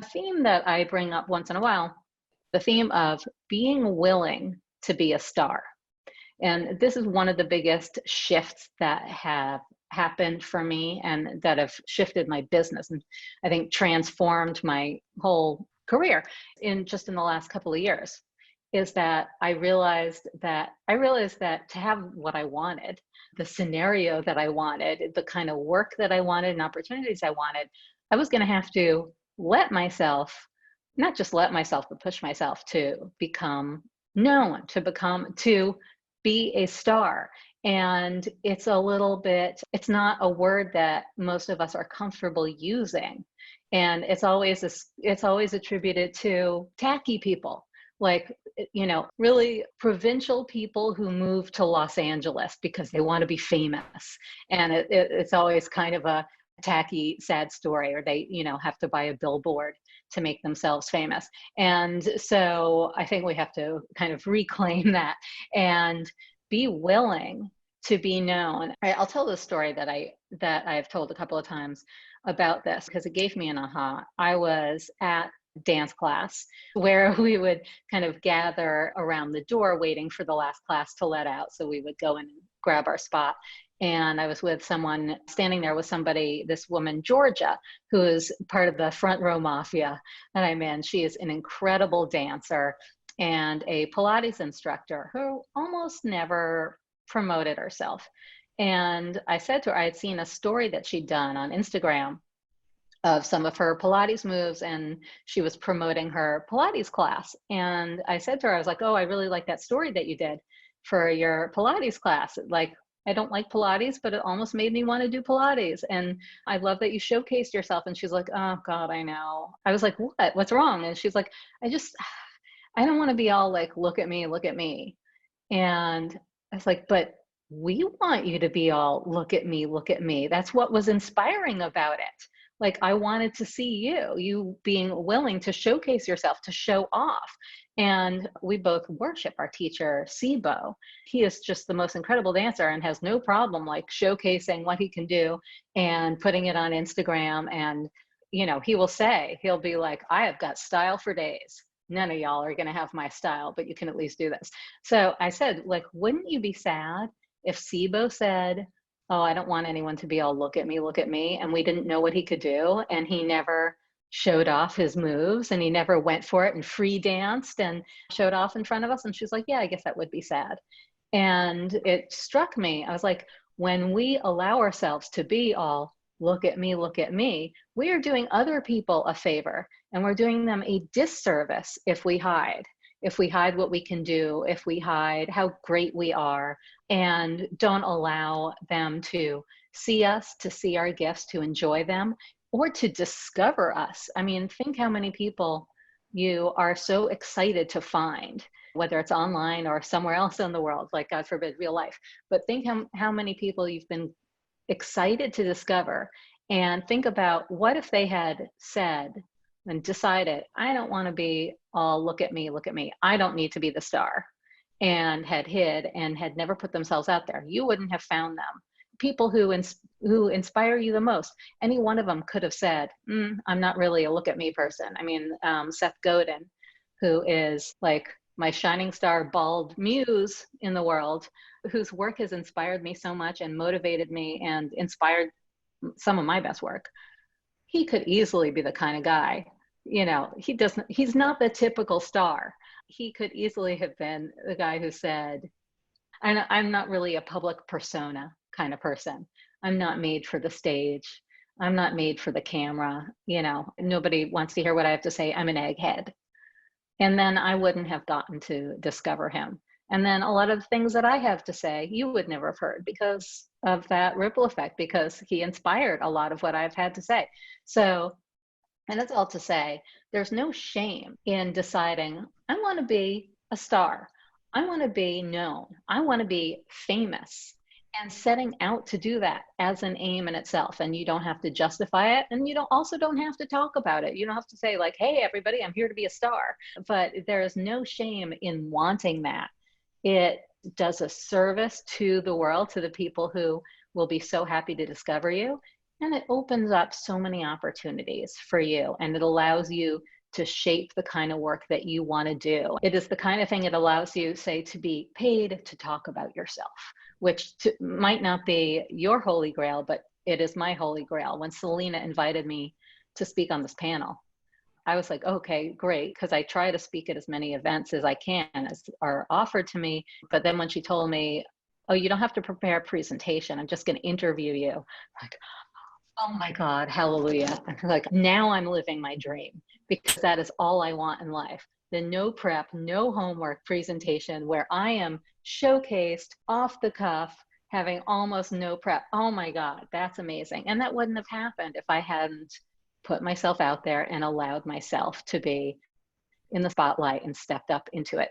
A theme that I bring up once in a while, the theme of being willing to be a star. And this is one of the biggest shifts that have happened for me and that have shifted my business and I think transformed my whole career in the last couple of years is that I realized that to have what I wanted, the scenario that I wanted, the kind of work that I wanted and opportunities I wanted, I was going to have to let myself, not just let myself, but push myself to become known, to be a star. And it's not a word that most of us are comfortable using. And it's always attributed to tacky people, like, really provincial people who move to Los Angeles because they want to be famous. And it's always kind of a tacky, sad story, or they, have to buy a billboard to make themselves famous. And so I think we have to kind of reclaim that and be willing to be known. I'll tell the story that I've told a couple of times about this because it gave me an aha. I was at dance class where we would kind of gather around the door waiting for the last class to let out. So we would go and grab our spot. And I was with someone standing there with somebody, this woman, Georgia, who is part of the front row mafia that I'm in. She is an incredible dancer and a Pilates instructor who almost never promoted herself. And I said to her, I had seen a story that she'd done on Instagram of some of her Pilates moves, and she was promoting her Pilates class. And I said to her, I was like, oh, I really like that story that you did for your Pilates class. Like, I don't like Pilates, but it almost made me want to do Pilates. And I love that you showcased yourself. And she's like, oh God, I know. I was like, what? What's wrong? And she's like, I don't want to be all like, look at me, look at me. And I was like, but we want you to be all, look at me, look at me. That's what was inspiring about it. Like, I wanted to see you being willing to showcase yourself, to show off. And we both worship our teacher, Sibo. He is just the most incredible dancer and has no problem like showcasing what he can do and putting it on Instagram. And, he'll be like, I have got style for days. None of y'all are going to have my style, but you can at least do this. So I said, like, wouldn't you be sad if Sibo said, oh, I don't want anyone to be all, look at me, and we didn't know what he could do, and he never showed off his moves, and he never went for it and free danced and showed off in front of us? And she's like, yeah, I guess that would be sad. And it struck me. I was like, when we allow ourselves to be all, look at me, we are doing other people a favor, and we're doing them a disservice if we hide what we can do, if we hide how great we are, and don't allow them to see us, to see our gifts, to enjoy them, or to discover us. I mean, think how many people you are so excited to find, whether it's online or somewhere else in the world, like God forbid, real life. But think how many people you've been excited to discover, and think about what if they had said and decided, I don't want to be all, look at me, I don't need to be the star, and had hid and had never put themselves out there. You wouldn't have found them. People who inspire you the most, any one of them could have said, I'm not really a look at me person. I mean, Seth Godin, who is like my shining star bald muse in the world, whose work has inspired me so much and motivated me and inspired some of my best work. He could easily be the kind of guy, he's not the typical star. He could easily have been the guy who said, I'm not really a public persona kind of person. I'm not made for the stage. I'm not made for the camera. Nobody wants to hear what I have to say. I'm an egghead. And then I wouldn't have gotten to discover him. And then a lot of the things that I have to say, you would never have heard because of that ripple effect, because he inspired a lot of what I've had to say. So, and that's all to say, there's no shame in deciding, I want to be a star. I want to be known. I want to be famous, and setting out to do that as an aim in itself. And you don't have to justify it. And you don't have to talk about it. You don't have to say like, hey, everybody, I'm here to be a star. But there is no shame in wanting that. It does a service to the world, to the people who will be so happy to discover you. And it opens up so many opportunities for you, and it allows you to shape the kind of work that you want to do. It is the kind of thing it allows you, say, to be paid to talk about yourself, which might not be your holy grail, but it is my holy grail. When Selena invited me to speak on this panel, I was like, okay, great, because I try to speak at as many events as I can as are offered to me. But then when she told me, oh, you don't have to prepare a presentation, I'm just going to interview you. Like, oh my God, hallelujah. Like, now I'm living my dream, because that is all I want in life. The no prep, no homework presentation where I am showcased off the cuff, having almost no prep. Oh my God, that's amazing. And that wouldn't have happened if I hadn't put myself out there and allowed myself to be in the spotlight and stepped up into it.